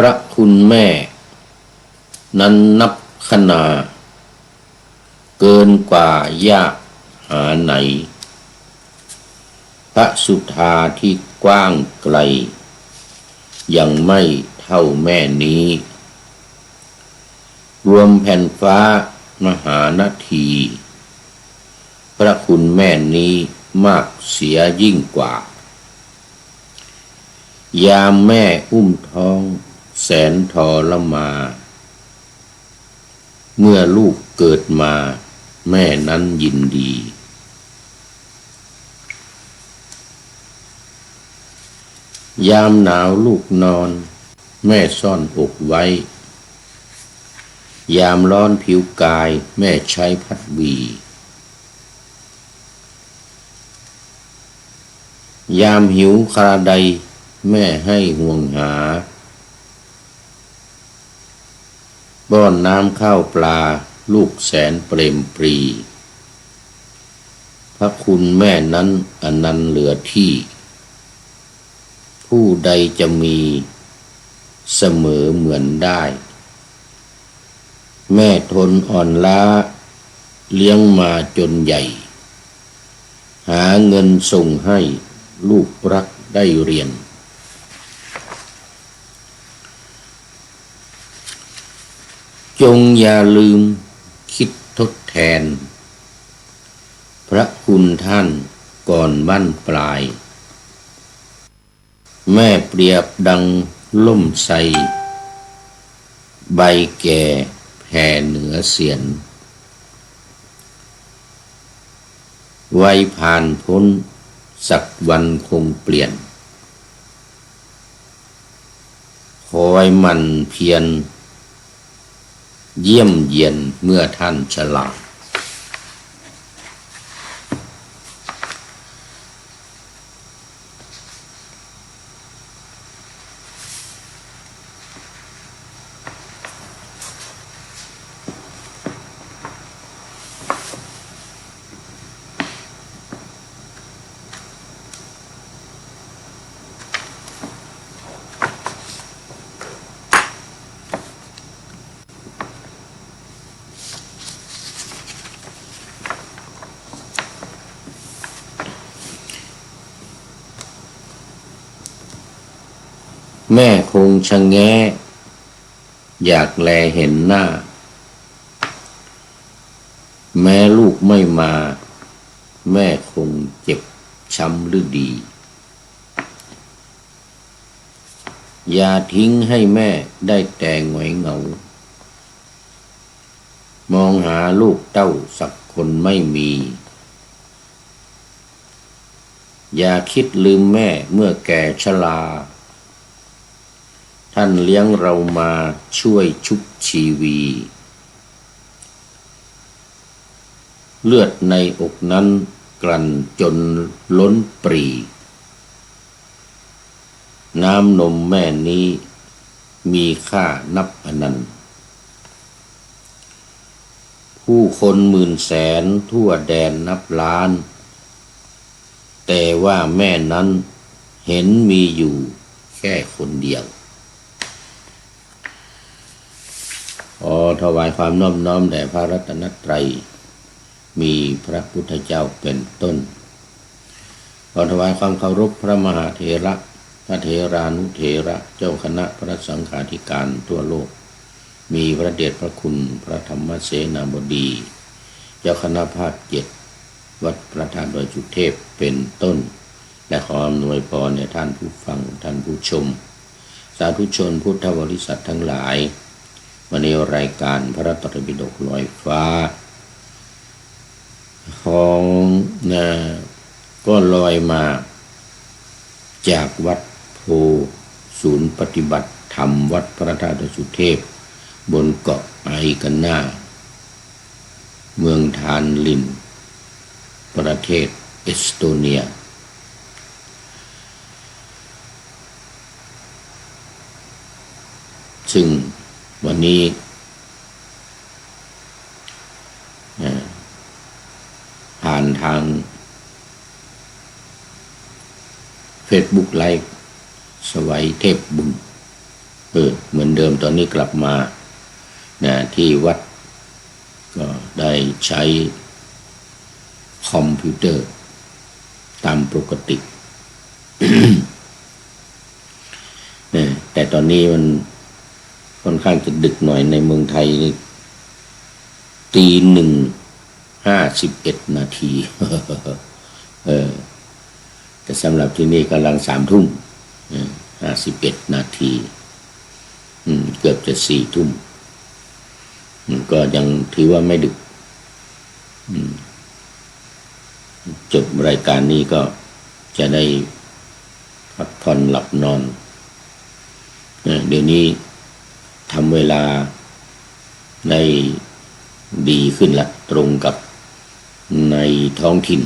ระคุณแม่นั้นนับขนาเกินกว่ายากหาไหนพระสุธาที่กว้างไกลยังไม่เท่าแม่นี้รวมแผ่นฟ้ามหานาทีพระคุณแม่นี้มากเสียยิ่งกว่ายามแม่อุ้มท้องแสนทรมานเมื่อลูกเกิดมาแม่นั้นยินดียามหนาวลูกนอนแม่ซ่อนอกไว้ยามร้อนผิวกายแม่ใช้พัดวียามหิวคราใดแม่ให้ห่วงหาป้อนน้ำข้าวปลาลูกแสนเปรมปรีพระคุณแม่นั้นอนันต์เหลือที่ผู้ใดจะมีเสมอเหมือนได้แม่ทนอ่อนล้าเลี้ยงมาจนใหญ่หาเงินส่งให้ลูกรักได้เรียนจงอย่าลืมคิดทดแทนพระคุณท่านก่อนบั้นปลายแม่เปรียบดังล่มไทรใบแก่แผ่เหนือเสียนวัยผ่านพ้นสักวันคงเปลี่ยนคอยมันเพียรเยี่ยมเยียนเมื่อท่านฉลาดแม่คงชะแงะอยากแลเห็นหน้าแม้ลูกไม่มาแม่คงเจ็บช้ำหรือดีอย่าทิ้งให้แม่ได้แต่หงอยเหงามองหาลูกเต้าสักคนไม่มีอย่าคิดลืมแม่เมื่อแก่ชราท่านเลี้ยงเรามาช่วยชุบชีวีเลือดในอกนั้นกลั่นจนล้นปรีน้ำนมแม่นี้มีค่านับอนันต์ผู้คนหมื่นแสนทั่วแดนนับล้านแต่ว่าแม่นั้นเห็นมีอยู่แค่คนเดียวถวายความน้อมแด่พระรัตนตรัยมีพระพุทธเจ้าเป็นต้นถวายความเคารพพระมหาเถระพระเถรานุเถระเจ้าคณะพระสังฆาธิการทั่วโลกมีพระเดชพระคุณพระธรรมเสนาบดีเจ้าคณะภาค7วัดพระธาตุดอยสุเทพเป็นต้นและขออำนวยพรในท่านผู้ฟังท่านผู้ชมสาธุชนพุทธบริษัททั้งหลายวันนี้รายการพระรัตนปิฎกลอยฟ้าของก็ลอยมาจากวัดโพศูนย์ปฏิบัติธรรมวัดพระธาตุดอยสุเทพบนเกาะไอกันนาเมืองทานลินประเทศเอสโตเนียซึ่งวันนี้ผ่านทาง Facebook ไลฟ์สวัยเทพบุญ เหมือนเดิมตอนนี้กลับมานะที่วัดก็ได้ใช้คอมพิวเตอร์ตามปกติ แต่ตอนนี้มันค่อนข้างจะดึกหน่อยในเมืองไทย1:51 นาที แต่สำหรับที่นี่กำลัง3 ทุ่ม51 นาทีเกือบจะ4 ทุ่มก็ยังถือว่าไม่ดึกจบรายการนี้ก็จะได้พักผ่อนหลับนอนเดี๋ยวนี้ทำเวลาได้ดีขึ้นละตรงกับในท้องถิ่น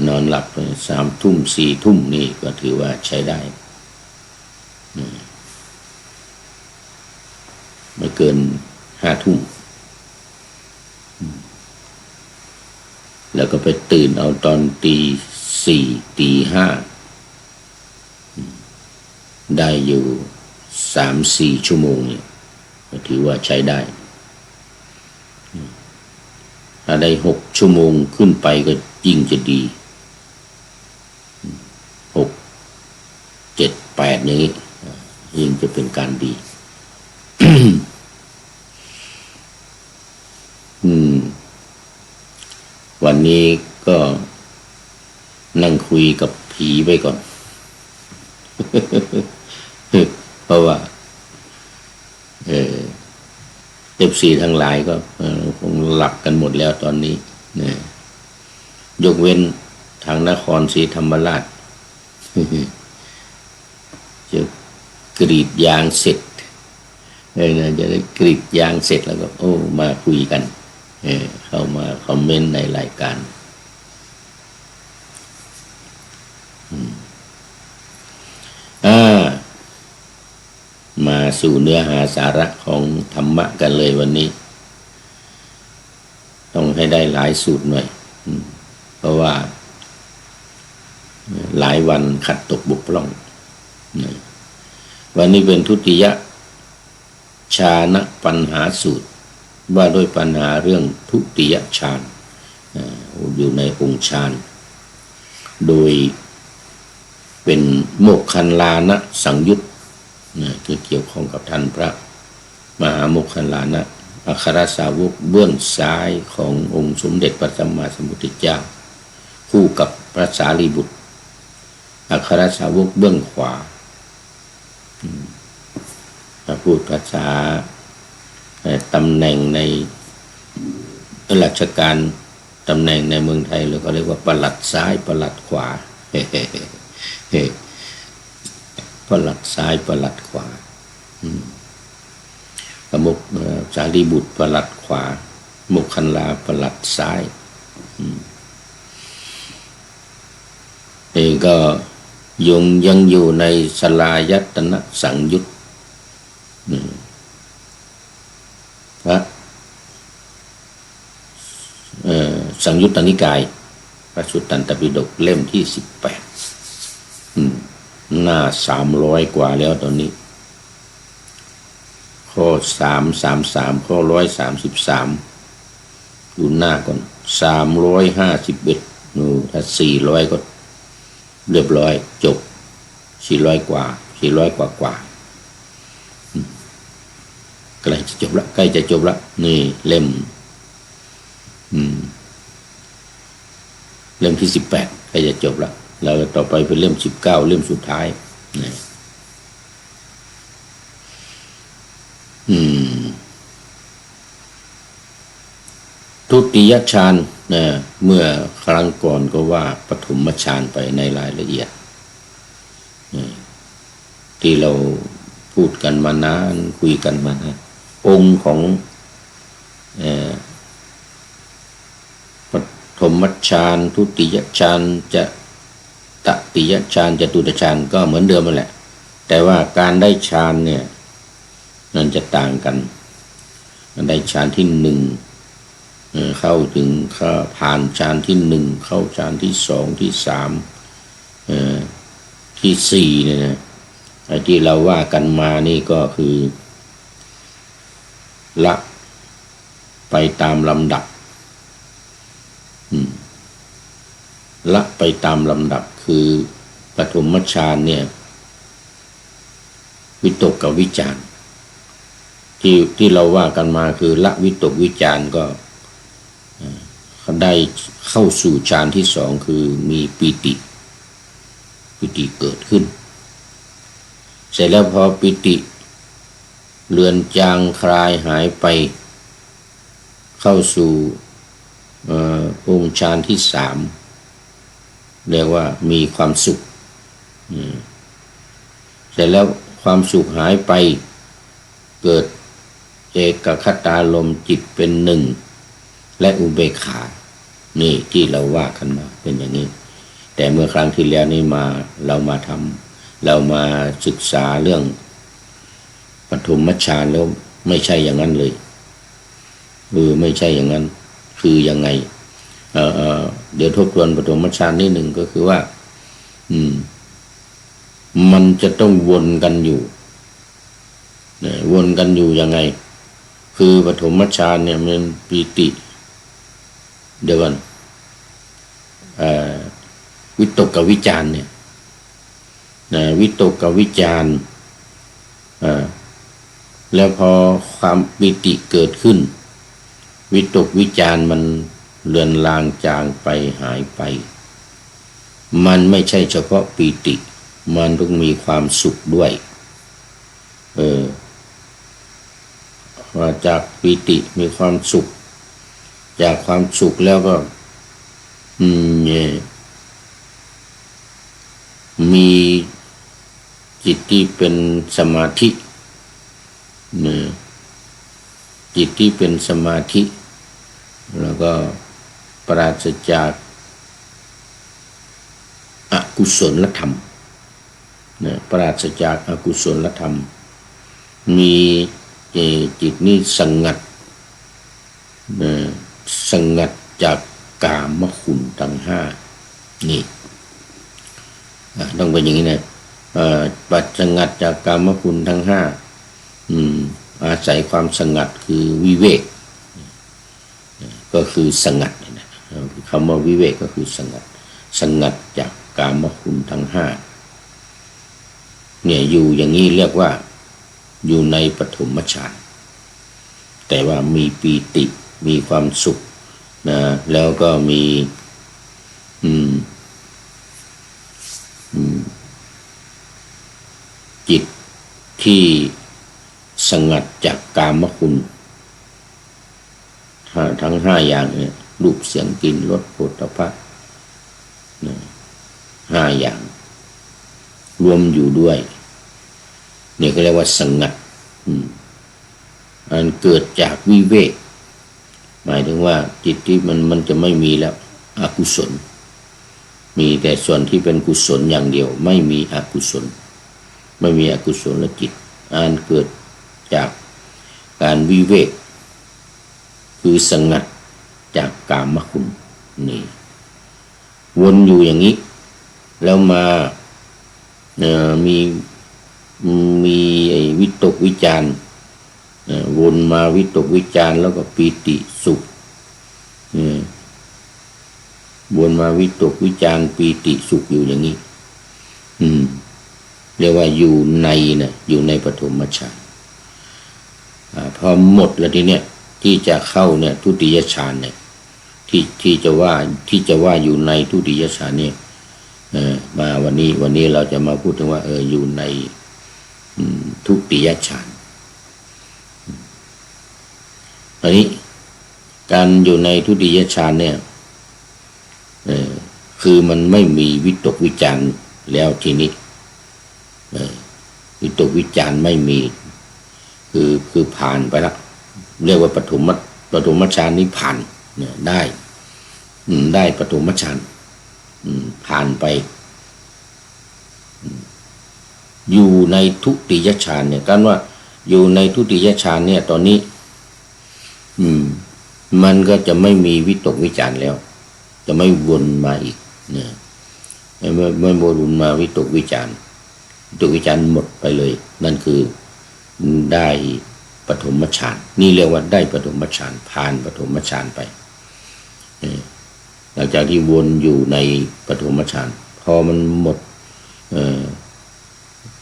นอนหลับ3 ทุ่ม4 ทุ่มนี่ก็ถือว่าใช้ได้ไม่เกิน5 ทุ่มแล้วก็ไปตื่นเอาตอนตี 4ตี 5ได้อยู่3-4 ชั่วโมงเนี่ยก็ถือว่าใช้ได้ถ้าได้6 ชั่วโมงขึ้นไปก็ยิ่งจะดี6 7 8อย่างนี้ยิ่งจะเป็นการดี วันนี้ก็นั่งคุยกับผีไปก่อน เพราะว่าFC ทั้งหลายก็คงหลับกันหมดแล้วตอนนี้นะยกเว้นทางนครศรีธรรมราช จะกรีดยางเสร็จจะได้กรีดยางเสร็จแล้วก็มาคุยกันเข้ามาคอมเมนต์ในรายการมาสู่เนื้อหาสาระของธรรมะกันเลยวันนี้ต้องให้ได้หลายสูตรหน่อยเพราะว่าหลายวันขัดตกบกพร่องวันนี้เป็นทุติยฌานปัญหาสูตรว่าด้วยปัญหาเรื่องทุติยฌานอยู่ในองค์ฌานโดยเป็นโมกขันลานะสังยุตที่เกี่ยวข้องกับท่านพระมหาโมคคัลลานะอัครสาวกเบื้องซ้ายขององค์สมเด็จพระสัมมาสัมพุทธเจ้าคู่กับพระสารีบุตรอัครสาวกเบื้องขวาถ้าพูดภาษาตำแหน่งในราชการตำแหน่งในเมืองไทยเราก็เรียกว่าปลัดซ้ายปลัดขวาปลัดซ้ายปลัดขวาโมกสารีบุตรปลัดขวาโมกขันลาปลัดซ้ายนี่ก็ยังอยู่ในสลายตนะสังยุตพระสังยุตตนิกายพระสุตตันตปิฎกเล่มที่18หน้า300 กว่าแล้วตอนนี้ข้อ333ข้อ133ดูหน้าก่อน351ถ้า400ก็เรียบร้อยจบ400 กว่าใกล้จะจบละนี่เล่มที่18ใกล้จะจบละแล้วต่อไปเป็นเล่ม19เล่มสุดท้ายทุติยฌานเมื่อครั้งก่อนก็ว่าปฐมฌานไปในรายละเอียดที่เราพูดกันมานานคุยกันมานะองค์ของปฐมฌานทุติยฌานจะตติยฌานจตุตฌานก็เหมือนเดิมนั่นแหละแต่ว่าการได้ฌานเนี่ยมันจะต่างกันได้ฌานที่1เข้าถึงผ่านฌานที่1เข้าฌานที่2ที่3ท ที่สี่เนี่ยนะที่เราว่ากันมานี่ก็คือละไปตามลำดับละไปตามลำดับคือปฐมฌานเนี่ยวิตกกับวิจารที่เราว่ากันมาคือละวิตกวิจารก็ได้เข้าสู่ฌานที่สองคือมีปิติเกิดขึ้นเสร็จแล้วพอปิติเลือนจางคลายหายไปเข้าสู่องค์ฌานที่สามเรียกว่ามีความสุขเสร็จแล้วความสุขหายไปเกิดเอกคตารมณ์จิตเป็นหนึ่งและอุเบกขานี่ที่เราว่ากันมาเป็นอย่างนี้แต่เมื่อครั้งที่แล้วนี่เรามาศึกษาเรื่องปฐมฌานแล้วไม่ใช่อย่างนั้นเลยไม่ใช่อย่างนั้นคือยังไงเดี๋ยวทบทวนปฐมฌานนิดหนึ่งก็คือว่ามันจะต้องวนกันอยู่วนกันอยู่ยังไงคือปฐมฌานเนี่ยมันปิติเดี๋ยวก่อนวิตกกับวิจารเนี่ยวิตกกับวิจารแล้วพอความปิติเกิดขึ้นวิตกวิจารมันเลือนลางจางไปหายไปมันไม่ใช่เฉพาะปิติมันต้องมีความสุขด้วยว่าจากปิติมีความสุขจากความสุขแล้วก็มีจิตที่เป็นสมาธิจิตที่เป็นสมาธิแล้วก็ปราศจากอกุศลธรรมปราศจากอกุศลธรรมมีจิตนี้สงัดจากกามคุณทั้งห้านี่ต้องเป็นอย่างนี้นะปัจสงัดจากกามคุณทั้งห้าอาศัยความสงัดคือวิเวกก็คือสงัดนะคำว่าวิเวกก็คือสงัดจากกามคุณทั้งห้าเนี่ยอยู่อย่างนี้เรียกว่าอยู่ในปฐมฌานแต่ว่ามีปีติมีความสุขนะแล้วก็มีจิตที่สงัดจากกามคุณทั้งห้าอย่างเนี่ยรูปเสียงกลิ่นรสโผฏฐัพพะห้าอย่างรวมอยู่ด้วยเนี่ยก็เรียกว่าสงัดอันเกิดจากวิเวกหมายถึงว่าจิตที่มันจะไม่มีแล้วอกุศลมีแต่ส่วนที่เป็นกุศลอย่างเดียวไม่มีอกุศลไม่มีอกุศลจิตอันเกิดจากการวิเวกคือสงัดจากกามคุณนี่วนอยู่อย่างนี้แล้วมามีไอ้วิตกวิจารวนมาวิตกวิจารแล้วก็ปีติสุขวนมาวิตกวิจารปีติสุขอยู่อย่างนี้เรียกว่าอยู่ในปฐมฌานพอหมดแล้วทีเนี้ยที่จะเข้าเนี่ยทุติยฌานเนี่ยที่จะว่าอยู่ในทุติยฌานเนี่ยมาวันนี้เราจะมาพูดถึงว่าอยู่ในทุติยฌานอันนี้การอยู่ในทุติยฌานเนี่ยคือมันไม่มีวิตกวิจารแล้วทีนี้วิตกวิจารไม่มีคือผ่านไปแล้วเรียกว่าปฐมฌานนี้ผ่านเนี่ยได้ปฐมฌานผ่านไปอยู่ในทุติยฌานเนี่ยกันว่าอยู่ในทุติยฌานเนี่ยตอนนี้มันก็จะไม่มีวิตกวิจารแล้วจะไม่วนมาอีกเนี่ย ไม่โมรุนมาวิตกวิจารวิตกวิจารหมดไปเลยนั่นคือได้ปฐมฌานนี่เรียกว่าได้ปฐมฌานผ่านปฐมฌานไปหลังจากที่วนอยู่ในปฐมฌานพอมันหมด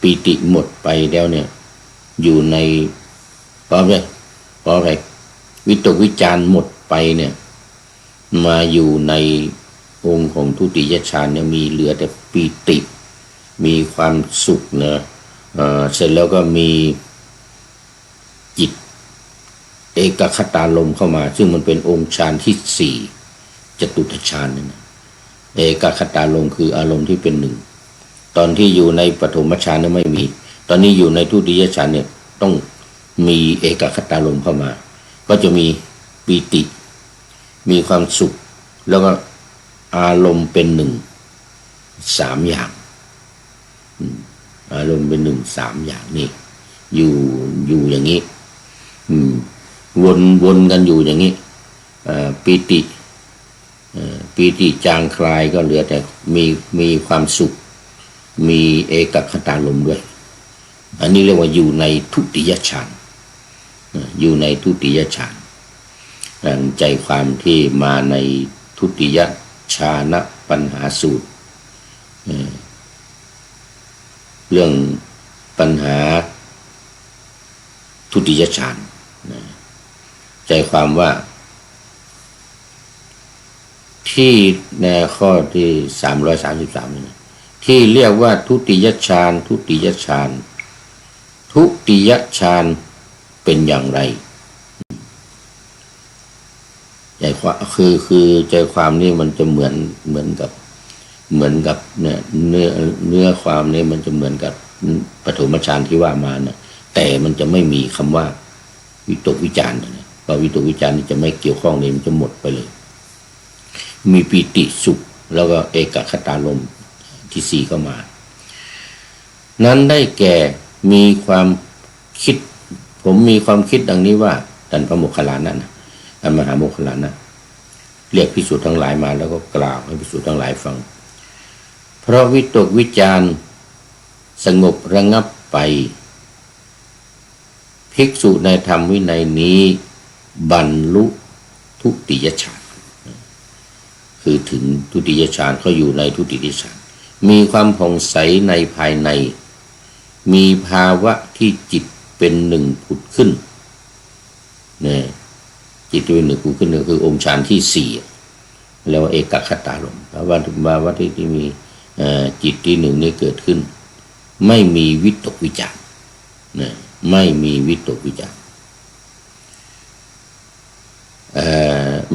ปีติหมดไปแล้วเนี่ยอยู่ในพอไปวิตกวิจารหมดไปเนี่ยมาอยู่ในองค์ของทุติยฌานเนี่ยมีเหลือแต่ปีติมีความสุขนะเสร็จแล้วก็มีจิตเอกคตารมณ์เข้ามาซึ่งมันเป็นองค์ฌานที่สี่จตุตฌานนั่นนะเอกคตารมณ์คืออารมณ์ที่เป็นหนึ่งตอนที่อยู่ในปฐมฌานเนี่ยไม่มีตอนนี้อยู่ในทุติยฌานเนี่ยต้องมีเอกคตารมณ์เข้ามาก็จะมีปีติมีความสุขแล้วก็อารมณ์เป็นหนึ่งสามอย่างอารมณ์เป็นหนึ่งสามอย่างนี่อยู่อย่างนี้วนกันอยู่อย่างนี้ปีติจางคลายก็เหลือแต่มีความสุขมีเอกคตารมณ์ด้วยอันนี้เรียกว่าอยู่ในทุติยฌานอยู่ในทุติยฌานใจความที่มาในทุติยฌานปัญหาสูตรเรื่องปัญหาทุติยฌานใจความว่าที่ในข้อที่333นี่ที่เรียกว่าทุติยฌานทุติยฌานเป็นอย่างไรใจความคือใจความนี่มันจะเหมือนกับเนี่ยเนื้อความนี่มันจะเหมือนกับปฐมฌานที่ว่ามานะแต่มันจะไม่มีคำว่าวิตกวิจารนะเพราะวิตกวิจารนี่จะไม่เกี่ยวข้องเลยมันจะหมดไปเลยมีปีติสุขแล้วก็เอกคตารมณ์ที่สี่เข้ามานั้นได้แก่มีความคิดผมมีความคิดดังนี้ว่าท่านพระโมคคัลลานะท่านมหาโมคคัลลานะเรียกภิกษุทั้งหลายมาแล้วก็กล่าวให้ภิกษุทั้งหลายฟังเพราะวิตกวิจารสงบระงับไปภิกษุในธรรมวินัยนี้บรรลุทุติยฌานคือถึงทุติยฌานเขาอยู่ในทุติยฌานมีความผ่องใสในภายในมีภาวะที่จิตเป็นหนึ่งผุดขึ้นเนี่ยจิตเป็นหนึ่งผุดขึ้นคือองค์ฌานที่สี่แล้วเอกคตารมณ์ภาวะที่มีจิตที่หนึ่งนี้เกิดขึ้นไม่มีวิตกวิจารเนี่ยไม่มีวิตกวิจาร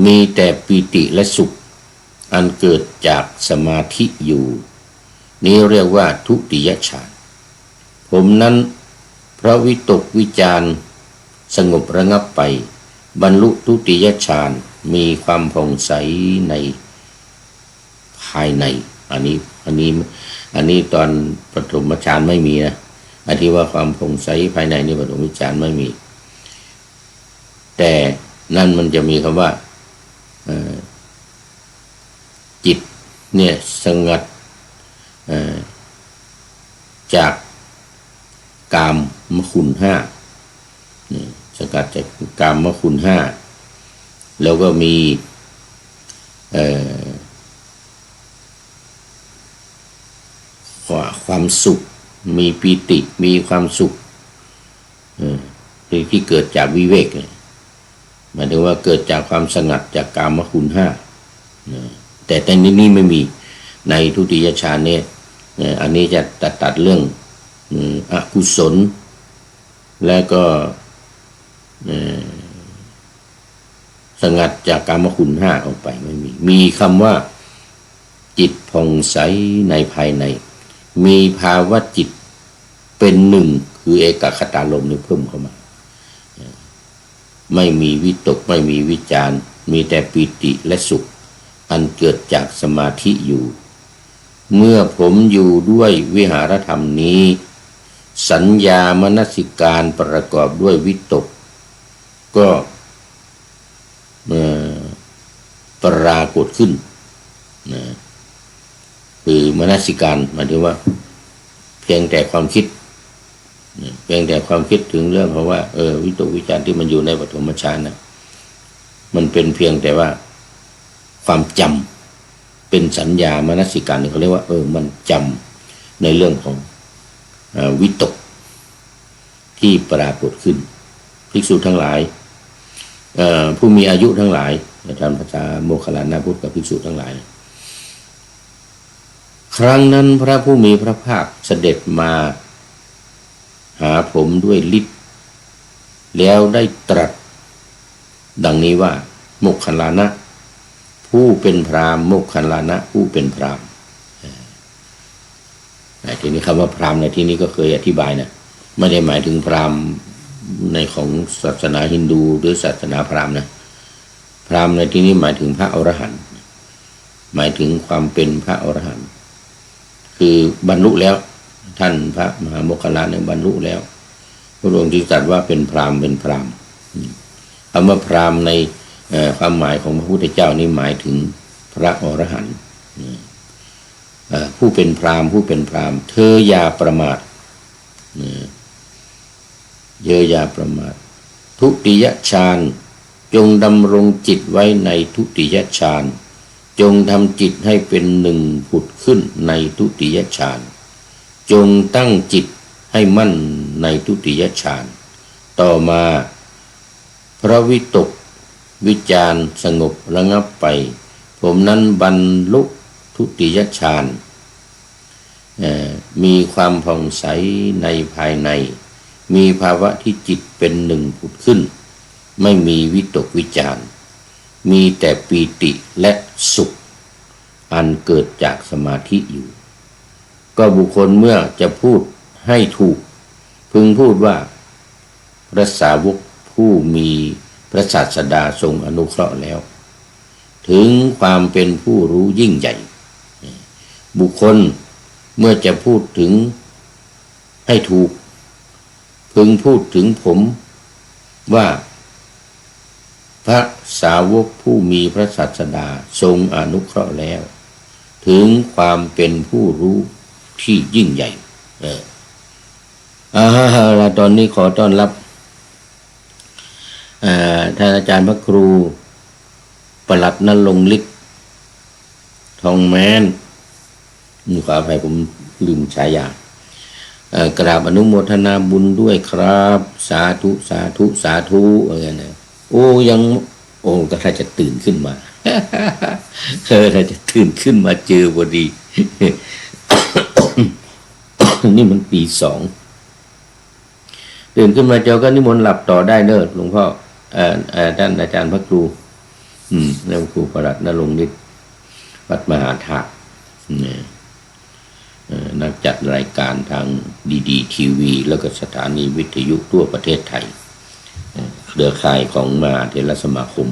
มีแต่ปีติและสุขอันเกิดจากสมาธิอยู่นี้เรียกว่าทุติยฌานผมนั้นเพราะวิตกวิจารสงบระงับไปบรรลุทุติยฌานมีความผ่องใสในภายในอันนี้ตอนปฐมฌานไม่มีนะอันที่ว่าความผ่องใสภายในนี่ปฐมฌานไม่มีแต่นั่นมันจะมีคำว่าจิตเนี่ยสงัดจากกามมคุณห้าสกัดจากกามมคุณห้าแล้วก็มีความสุขมีปีติมีความสุขที่เกิดจากวิเวกหมายถึงว่าเกิดจากความสงัดจากกามคุณห้าแต่นี่ไม่มีในทุติยฌานเนี่ยอันนี้จะตัดเรื่องอกุศลและก็สงัดจากกามคุณห้าออกไปไม่มีคำว่าจิตผ่องใสในภายในมีภาวะจิตเป็นหนึ่งคือเอกคตารมณ์นี่เพิ่มเข้ามาไม่มีวิตกไม่มีวิจารมีแต่ปีติและสุขอันเกิดจากสมาธิอยู่เมื่อผมอยู่ด้วยวิหารธรรมนี้สัญญามนสิการประกอบด้วยวิตกก็ปรากฏขึ้นป คือมนสิการหมายถึงว่าเพียงแต่ความคิดเพียงแต่ความคิดถึงเรื่องเพราะว่าวิตกวิจารที่มันอยู่ในปฐมฌานนะมันเป็นเพียงแต่ว่าความจำเป็นสัญญามนสิการเขาเรียกว่ามันจำในเรื่องของวิตกที่ปรากฏขึ้นภิกษุทั้งหลายผู้มีอายุทั้งหลายอาจารย์ภาษาโมคคัลลานะพูดกับภิกษุทั้งหลายครั้งนั้นพระผู้มีพระภาคเสด็จมาหาผมด้วยฤทธิ์แล้วได้ตรัสดังนี้ว่าโมคคัลลานะผู้เป็นพราหมณ์โมคคัลลานะผู้เป็นพราหมณ์ทีนี้คำว่าพราหมณ์ในที่นี้ก็เคยอธิบายนะไม่ได้หมายถึงพราหมณ์ในของศาสนาฮินดูหรือศาสนาพราหมณ์นะพราหมณ์ในที่นี้หมายถึงพระอรหันต์หมายถึงความเป็นพระอรหันต์คือบรรลุแล้วท่านพระมหาโมคคัลลานะบรรลุแล้วพระองค์จึงตรัสว่าเป็นพราหมณ์เป็นพราหมณ์คำว่าพราหมณ์ในความหมายของพระพุทธเจ้านี่หมายถึงพระอรหันต์ผู้เป็นพราหมณ์ผู้เป็นพราหมณ์เธออย่าประมาทอย่าประมาททุติยฌานจงดำรงจิตไว้ในทุติยฌานจงทำจิตให้เป็นหนึ่งผุดขึ้นในทุติยฌานจงตั้งจิตให้มั่นในทุติยฌานต่อมาพระวิตกวิจารสงบระงับไปผมนั้นบรรลุทุติยฌานมีความผ่องใสในภายในมีภาวะที่จิตเป็นหนึ่งผุดขึ้นไม่มีวิตกวิจารมีแต่ปีติและสุขอันเกิดจากสมาธิอยู่ก็บุคคลเมื่อจะพูดให้ถูกพึงพูดว่าพระสาวกผู้มีพระศาสดาทรงอนุเคราะห์แล้วถึงความเป็นผู้รู้ยิ่งใหญ่บุคคลเมื่อจะพูดถึงให้ถูกพึงพูดถึงผมว่าพระสาวกผู้มีพระศาสดาทรงอนุเคราะห์แล้วถึงความเป็นผู้รู้ที่ยิ่งใหญ่แล้วตอนนี้ขอต้อนรับท่านอาจารย์พระครูปลัดณรงค์ฤทธิ์ทองแม้นขออภัยผมลืมฉายากราบอนุโมทนาบุญด้วยครับสาธุสาธุสาธุอะไรนะยังก็ถ้าจะตื่นขึ้นมาถ้าจะตื่นขึ้นมาเจอพอดี นี่มันตี 2ตื่นขึ้นมาเจอก็นิมนต์หลับต่อได้เด้อหลวงพ่อท่านอาจารย์พระครูแล้วครูปลัดณรงค์ฤทธิ์วัดมหาธาตุนักจัดรายการทางดีทีวีแล้วก็สถานีวิทยุทั่วประเทศไทยเครือข่ายของมหาเถรสมาคม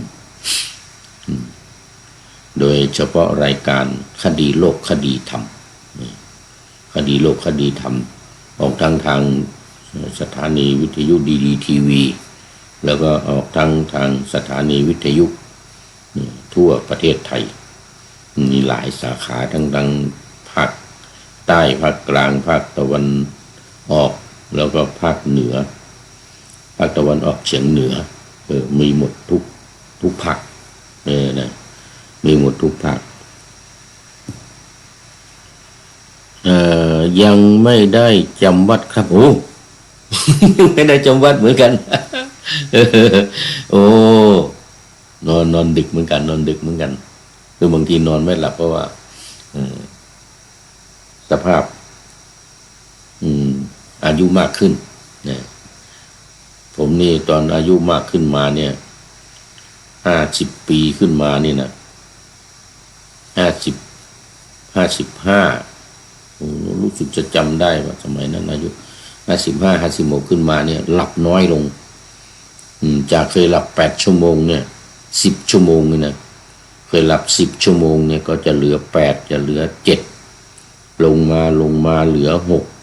โดยเฉพาะรายการคดีโลกคดีธรรมคดีโลกคดีธรรมออกทางสถานีวิทยุดีทีวีแล้วก็ออกทางสถานีวิทยุทั่วประเทศไทยมีหลายสาขาทั้งภาคใต้ภาคกลางภาคตะวันออกแล้วก็ภาคเหนือภาคตะวันออกเฉียงเหนือมีหมดทุกภาคนะมีหมดทุกภาคยังไม่ได้จำวัดครับยังไม่ได้จำวัดเหมือนกันนอนดึกเหมือนกันคือบางทีนอนไม่หลับเพราะว่าสภาพอายุมากขึ้นนะผมนี่ตอนอายุมากขึ้นมาเนี่ย50 ปีขึ้นมานี่นะ55รู้สึกจะจำได้ว่าสมัยนั้นอายุ55-56ขึ้นมาเนี่ยหลับน้อยลงจากเคยหลับ8 ชั่วโมงเนี่ย10 ชั่วโมงนี่นะเคยหลับ10 ชั่วโมงเนี่ยก็จะเหลือ8จะเหลือ7ลงมาเหลือ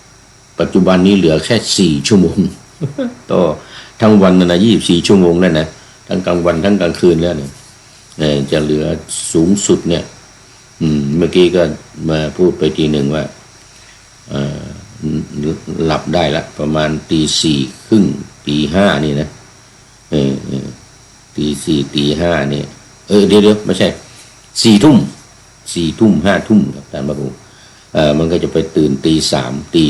6ปัจจุบันนี้เหลือแค่4 ชั่วโมงต่อทั้งวันนะ24 ชั่วโมงแล้วนะทั้งกลางวันทั้งกลางคืนแล้วเนี่ยจะเหลือสูงสุดเนี่ย เมื่อกี้ก็มาพูดไปทีหนึ่งว่าหลับได้ละประมาณตี 4 ครึ่งตี 5นี่นะตี 4 ตี 5เนี่ยเดี๋ยวไม่ใช่4 ทุ่ม 5 ทุ่มครับท่านพระครูมันก็จะไปตื่นตี 3ตี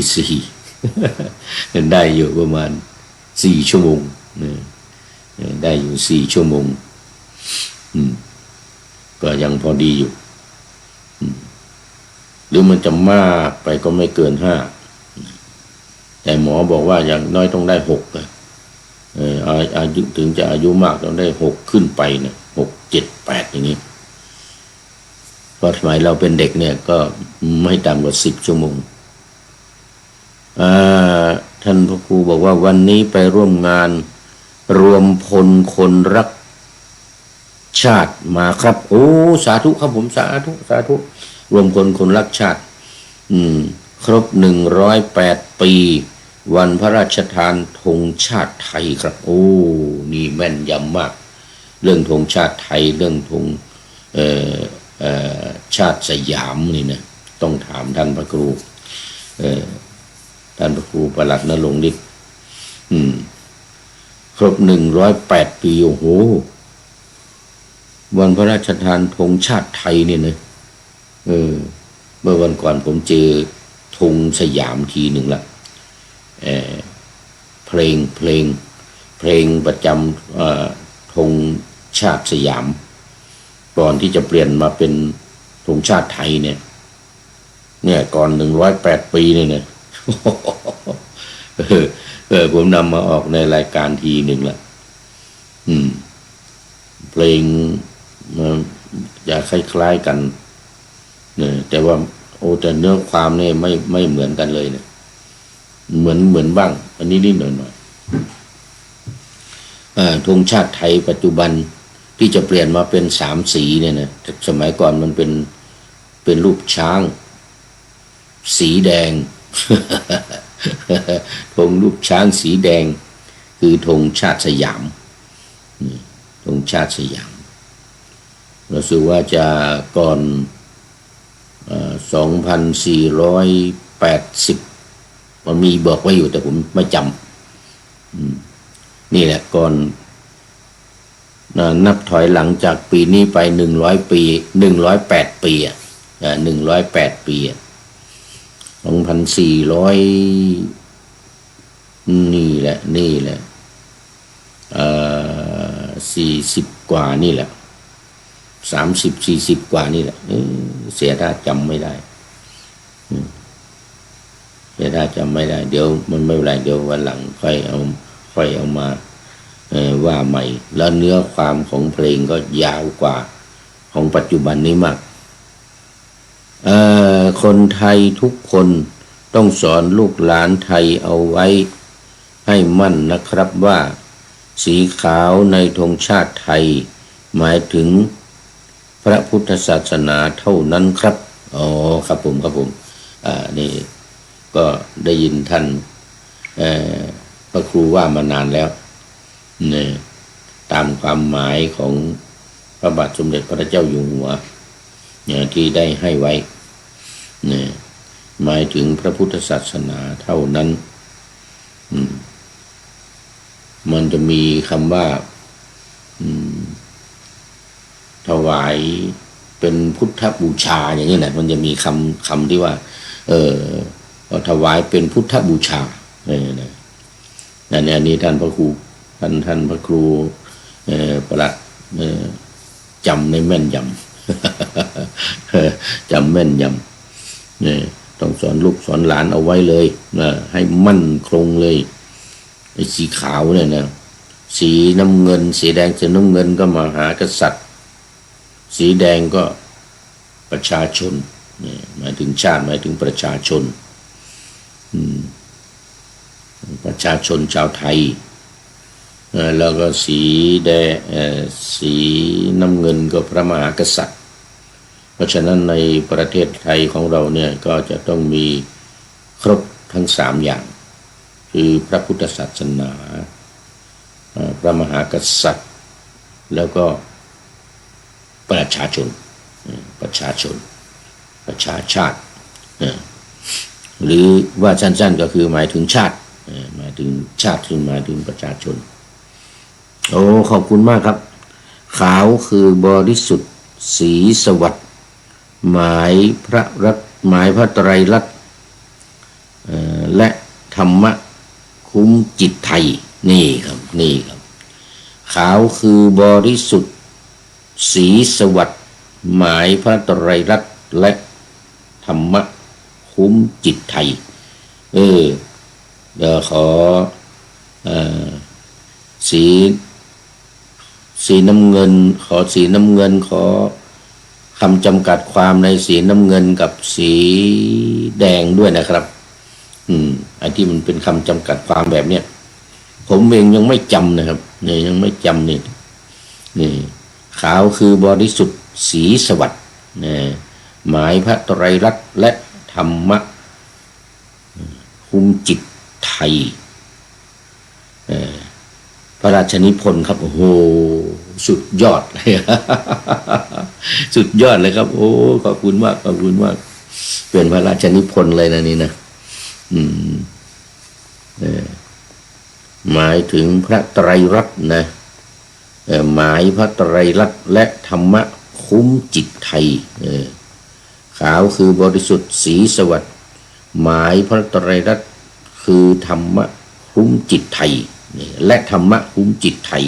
4ได้อยู่ประมาณ4 ชั่วโมงได้อยู่4 ชั่วโมงก็ยังพอดีอยู่หรือมันจะมากไปก็ไม่เกิน5แต่หมอบอกว่าอย่างน้อยต้องได้6อายุถึงจะอายุมากต้องได้6ขึ้นไปนะ6 7 8อย่างนี้เพราะสมัยเราเป็นเด็กเนี่ยก็ไม่ต่ำกว่า10 ชั่วโมงท่านพระครูบอกว่าวันนี้ไปร่วมงานรวมพลคนรักชาติมาครับโอ้สาธุครับผมสาธุรวมพลคนรักชาติครบ108 ปีวันพระราชทานธงชาติไทยครับโอ้นี่แม่นยำมากเรื่องธงชาติไทยเรื่องธงชาติสยามนี่นะต้องถามท่านพระครูท่านพระครูประหลัดณรงค์ฤทธิ์ครบ108 ปีโอ้โหวันพระราชทานธงชาติไทยเนี่ยนะเมื่อวันก่อนผมเจอธงสยามทีหนึ่งละเพลงประจำธงชาติสยามก่อนที่จะเปลี่ยนมาเป็นธงชาติไทยเนี่ยก่อน108 ปีเนี่ยผมนำมาออกในรายการทีหนึ่งละเพลงมันจะคล้ายๆกันเนี่ยแต่ว่าแต่เนื้อความเนี่ยไม่เหมือนกันเลยเนี่ยเหมือนบ้างอันนี้นิดหน่อยธงชาติไทยปัจจุบันที่จะเปลี่ยนมาเป็น3 สีเนี่ยนะสมัยก่อนมันเป็นรูปช้างสีแดง ธงรูปช้างสีแดงคือธงชาติสยามธงชาติสยามเราสึกว่าจะก่อน2480มันมีบอกไว้อยู่แต่ผมไม่จำนี่แหละก่อนนับถอยหลังจากปีนี้ไป100 ปี108 ปี108 ปี2400นี่แหละ40 กว่านี่แหละ30-40 กว่านี่แหละเสียท่าจำไม่ได้เดี๋ยวมันไม่เป็นไรเดี๋ยววันหลังค่อยเอามาว่าใหม่แล้วเนื้อความของเพลงก็ยาวกว่าของปัจจุบันนี้มากคนไทยทุกคนต้องสอนลูกหลานไทยเอาไว้ให้มั่นนะครับว่าสีขาวในธงชาติไทยหมายถึงพระพุทธศาสนาเท่านั้นครับครับผมนี่ก็ได้ยินท่านพระครูว่ามานานแล้วเนี่ยตามความหมายของพระบาทสมเด็จพระเจ้าอยู่หัวเนี่ยที่ได้ให้ไว้เนี่ยหมายถึงพระพุทธศาสนาเท่านั้นมันจะมีคำว่าถวายเป็นพุทธบูชาอย่างนี้แหละมันจะมีคำที่ว่าถวายเป็นพุทธบูชานั่นนี่ท่านพระครูท่านพระครูประหลัดจำในแม่นยำจำแม่นยำต้องสอนลูกสอนหลานเอาไว้เลยให้มั่นคงเลยไอ้สีขาวเนี่ยนะสีน้ำเงินสีแดงสีน้ำเงินก็มหากษัตริย์สีแดงก็ประชาชนหมายถึงชาติหมายถึงประชาชนประชาชนชาวไทยแล้วก็สีแดงสีน้ำเงินก็พระมหากษัตริย์เพราะฉะนั้นในประเทศไทยของเราเนี่ยก็จะต้องมีครบทั้ง3อย่างคือพระพุทธศาสนาพระมหากษัตริย์แล้วก็ประชาชน ประชาชาติหรือว่าสั้นๆก็คือหมายถึงชาติหมายถึงชาติซึ่งหมายถึงประชาชนโอ้ขอบคุณมากครับขาวคือบริสุทธิ์สีสวัสดิ์หมายพระรัตน์หมายพระไตรลักษณ์และธรรมะคุ้มจิตไทยนี่ครับนี่ครับขาวคือบริสุทธิ์สีสวัสดิ์หมายพระไตรลักษณ์และธรรมะคุ้มจิตไทยเดี๋ยวขอสีน้ำเงินขอสีน้ำเงินขอคำจำกัดความในสีน้ำเงินกับสีแดงด้วยนะครับไอ้ที่มันเป็นคำจำกัดความแบบเนี้ยผมเองยังไม่จำนะครับเนี่ยยังไม่จำนี่ขาวคือบริสุทธิ์สีสวัสดิ์หมายพระไตรลักษณ์และธรรมะคุ้มจิตไทยพระราชนิพนธ์ครับโอ้โหสุดยอดเลยสุดยอดเลยครับโอ้ขอบคุณมากขอบคุณมากเป็นพระราชนิพนธ์เลยนะนี่นะหมายถึงพระไตรลักษณ์นะหมายพระไตรลักษณ์และธรรมะคุ้มจิตไทยขาวคือบริสุทธิ์สีสวัสดิ์หมายพระไตรลักษณ์คือธรรมะคุ้มจิตไทยและธรรมะคุ้มจิตไทย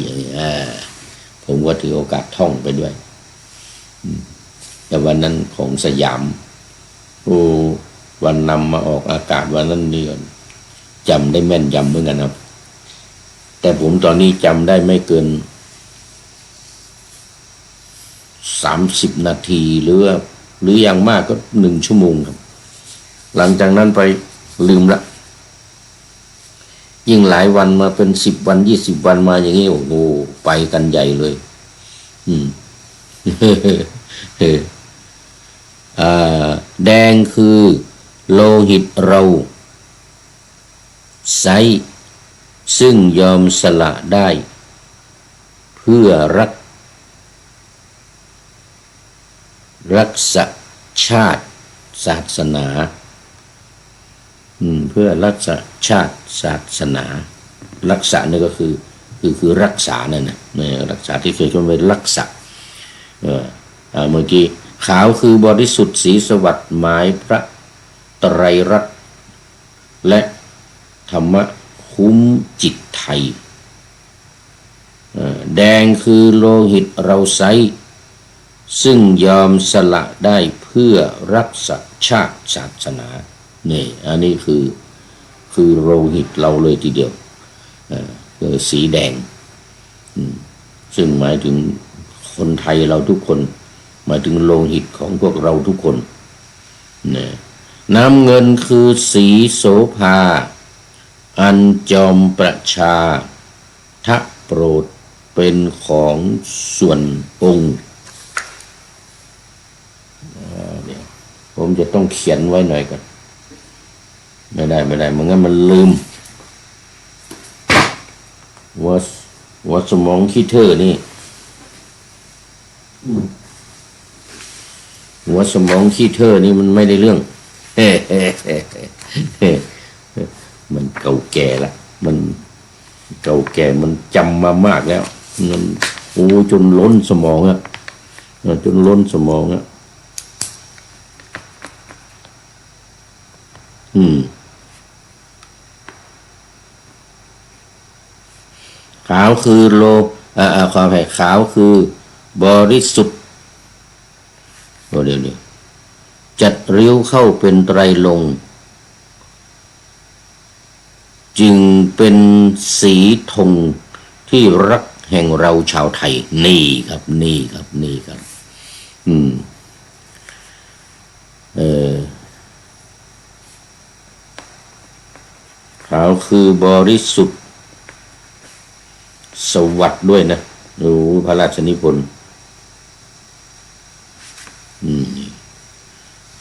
ผมก็ถือโอกาสท่องไปด้วยแต่วันนั้นของสยามวันนำมาออกอากาศวันนั้นนี่จำได้แม่นยำเหมือนกันครับแต่ผมตอนนี้จำได้ไม่เกิน30 นาทีหรืออย่างมากก็1 ชั่วโมงครับหลังจากนั้นไปลืมละยิ่งหลายวันมาเป็น10 วัน20 วันมาอย่างนี้โอ้โหไปกันใหญ่เลยแดงคือโลหิตเราไซซึ่งยอมสละได้เพื่อรักษาชาติศาสนาเพื่อรักษาชาติศาสนารักษานี่ก็คือรักษานั่นนะรักษาที่เคยเป็นรักษาเมื่อกี้ขาวคือบริสุทธิ์สีสวัสดิ์หมายพระไตรลักษณ์และธรรมะคุ้มจิตไทยแดงคือโลหิตเราไซซึ่งยอมสละได้เพื่อรักษาชาติศาสนานี่อันนี้คือโลหิตเราเลยทีเดียวคือสีแดงซึ่งหมายถึงคนไทยเราทุกคนหมายถึงโลหิตของพวกเราทุกคนน้ำเงินคือสีโสภาอันจอมประชาทะโปรดเป็นของส่วนองค์ผมจะต้องเขียนไว้หน่อยก่อนไม่ได้มันงั้นมันลืมว่าสมองขี้เถ้อนี่หัวสมองขี้เถ้อนี่มันไม่ได้เรื่องมันเก่าแก่ละมันเก่าแก่มันจำมามากแล้วมันจนล้นสมองอะจนล้นสมองอะขาวคือความแผ่ขาวคือบริสุทธิ์เดี๋ยวนี้จัดเริ้วเข้าเป็นไตรลงค์จึงเป็นสีธงที่รักแห่งเราชาวไทยนี่ครับขาวคือบริสุทธิ์สวัสดิ์ด้วยนะดูพระราชนิพนธ์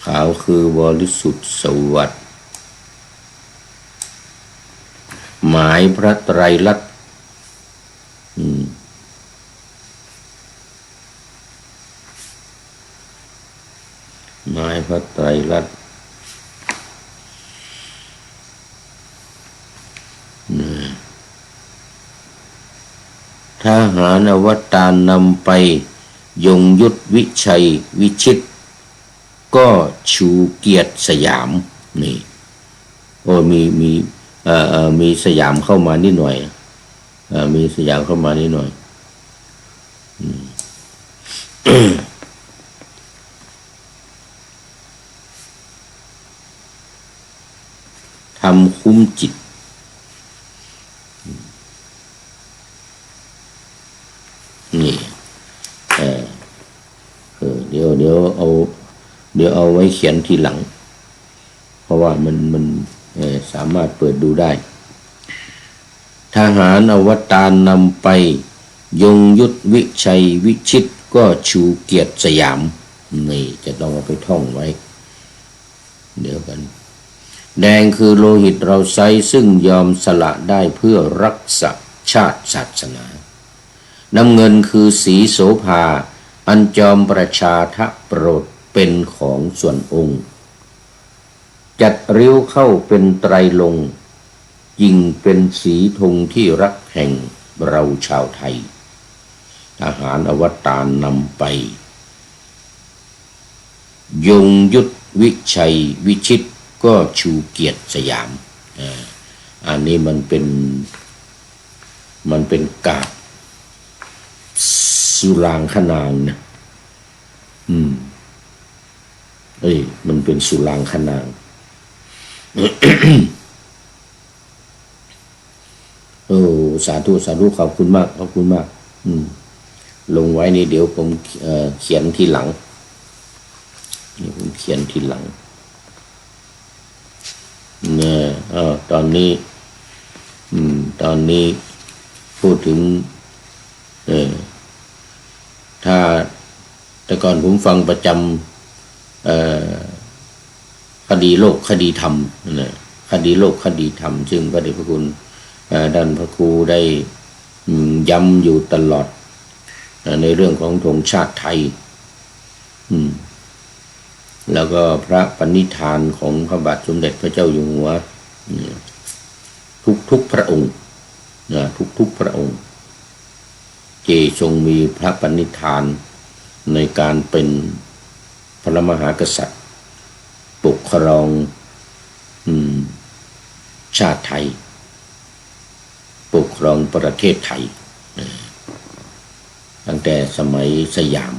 ขาวคือบริสุทธิ์สวัสดิ์หมายพระไตรลักษณ์ ไม้พระไตรลักษณ์ทหารอวตารนำไปยงยุทธวิชัยวิชิตก็ชูเกียรติสยามนี่โอ้มีสยามเข้ามานิดหน่อยมีสยามเข้ามานิดหน่อยทำคุ้มจิตนี่เดี๋ยวเอาไว้เขียนทีหลังเพราะว่ามันสามารถเปิดดูได้ทหารอวตารนำไปยงยุทธวิชัยวิชิตก็ชูเกียรติสยามนี่จะต้องเอาไปท่องไว้เดี๋ยวกันแดงคือโลหิตเราไซซึ่งยอมสละได้เพื่อรักษาชาติศาสนาน้ำเงินคือสีโสภาอันจอมประชาทะโปรดเป็นของส่วนองค์จัดริ้วเข้าเป็นไตรลงค์ยิงเป็นสีธงที่รักแห่งเราชาวไทยทหารอวตารนำไปยงยุทธวิชัยวิชิตก็ชูเกียรติสยามอันนี้มันเป็นกาบสุรางคนางนะมันเป็นสุรางคนาง โอ้สาธุขอบคุณมากลงไว้นี่เดี๋ยวผมเขียนทีหลังนี่ผมเขียนทีหลังเนี่ยตอนนี้พูดถึงถ้าแต่ก่อนผมฟังประจำคดีโลกคดีธรรมนะคดีโลกคดีธรรมซึ่งพระเดชพระคุณท่านพระครูได้ย้ำอยู่ตลอดในเรื่องของธงชาติไทยแล้วก็พระปณิธานของพระบาทสมเด็จพระเจ้าอยู่หัวทุกพระองค์ทุกพระองค์ทรงมีพระปณิธานในการเป็นพระมหากษัตริย์ปกครองชาติไทยปกครองประเทศไทยตั้งแต่สมัยสยาม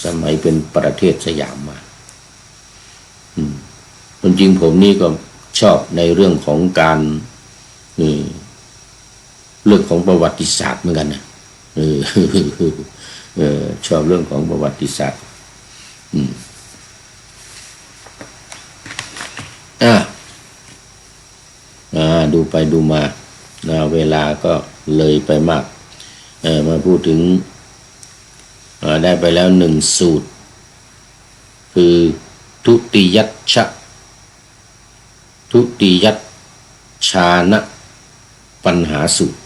สมัยเป็นประเทศสยามมาจริงผมนี่ก็ชอบในเรื่องของการเรื่องของประวัติศาสตร์เหมือนกันนะชอบเรื่องของประวัติศาสตร์ดูไปดูมาเวลาก็เลยไปมากมาพูดถึงได้ไปแล้วหนึ่งสูตรคือทุติยัชชานะปัญหาสูตร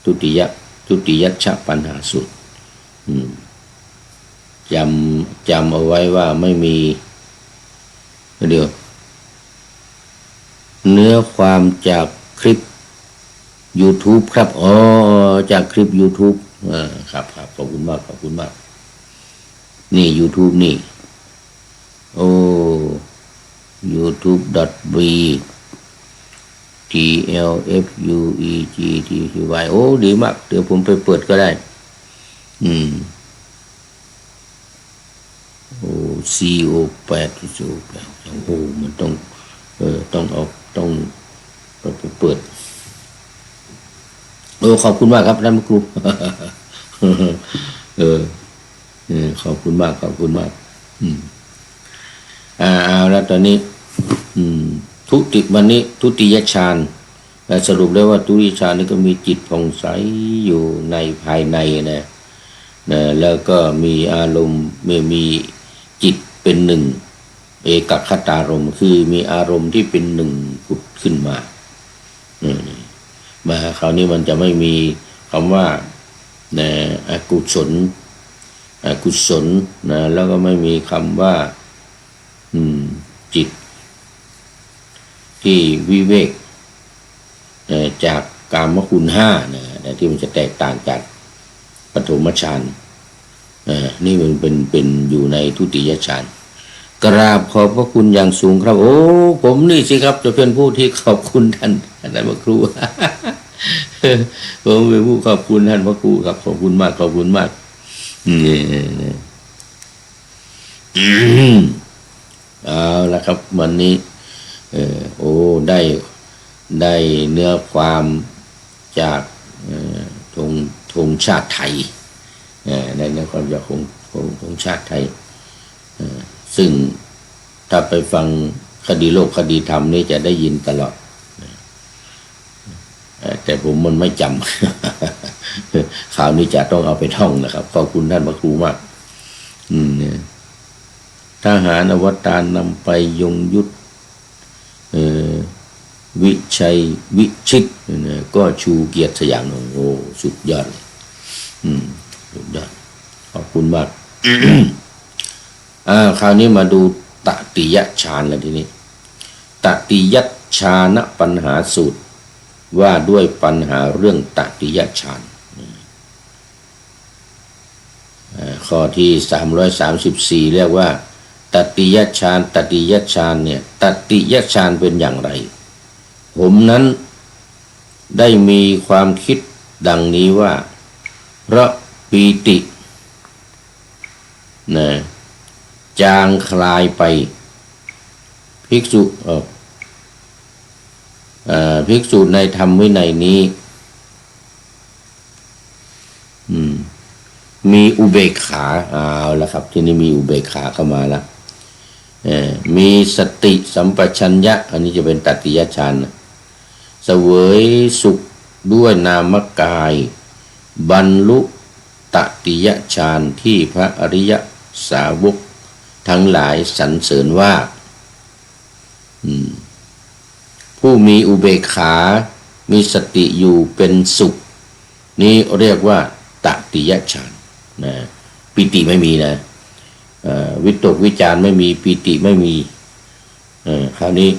ทุติยัชปัญหาสูตรจำเอาไว้ว่าไม่มีเดี๋ยวเนื้อความจากคลิป YouTube ครับจากคลิป YouTube ครับขอบคุณมากนี่ YouTube นี่youtube.b tlfuegtty ดีมากเดี๋ยวผมไปเปิดก็ได้CO8 มันต้องไปเปิดขอบคุณมากครับท่านครูขอบคุณมากเอาแล้วตอนนี้วันนี้ทุติยฌานสรุปได้ว่าทุติยฌานนี่ก็มีจิตผ่องใสอยู่ในภายในนะแล้วก็มีอารมณ์มีจิตเป็นหนึ่งเอกคตารมณ์คือมีอารมณ์ที่เป็นหนึ่งผุดขึ้นมาคราวนี้มันจะไม่มีคำว่าอกุศล กุศลนะแล้วก็ไม่มีคำว่าจิตที่วิเวกจากกามคุณห้านะที่มันจะแตกต่างจากปฐมฌานนี่มันเป็นอยู่ในทุติยฌานกราบขอบพระคุณอย่างสูงครับโอ้ผมนี่สิครับจะเป็นผู้ที่ขอบคุณท่านอาจารย์พระครูผมเป็นผู้ขอบคุณท่านพระครูครับขอบคุณมากขอบคุณมากเอาละครับวันนี้โอ้ได้เนื้อความจากธงชาติไทยได้เนื้อความจากธงชาติไทยซึ่งถ้าไปฟังคดีโลกคดีธรรมนี่จะได้ยินตลอดแต่ผมมันไม่จำข่าวนี้จะต้องเอาไปท่องนะครับขอบคุณท่านพระครูมากทหารอวตารนำไปยงยุทธวิชัยวิชิตก็ชูเกียรติสยามโอ้สุดยอดเลยสุดยอดขอบคุณมาก คราวนี้มาดูตติยฌานแล้วทีนี้ตติยฌานปัญหาสูตรว่าด้วยปัญหาเรื่องตติยฌานข้อที่334เรียกว่าตติยฌานตติยฌานเนี่ยตติยฌานเป็นอย่างไรผมนั้นได้มีความคิดดังนี้ว่าเพราะปีตินะจางคลายไปภิกษุในธรรมวินัยนี้มีอุเบกขาเอาละครับที่นี่มีอุเบกขาเข้ามาแล้วมีสติสัมปชัญญะอันนี้จะเป็นตติยฌานเสวยสุขด้วยนามกายบรรลุตติยฌานที่พระอริยสาวกทั้งหลายสรรเสริญว่าผู้มีอุเบกขามีสติอยู่เป็นสุขนี้เรียกว่าตติยฌานนะปิติไม่มีนะวิตกวิจารไม่มีปิติไม่มีคราวนี้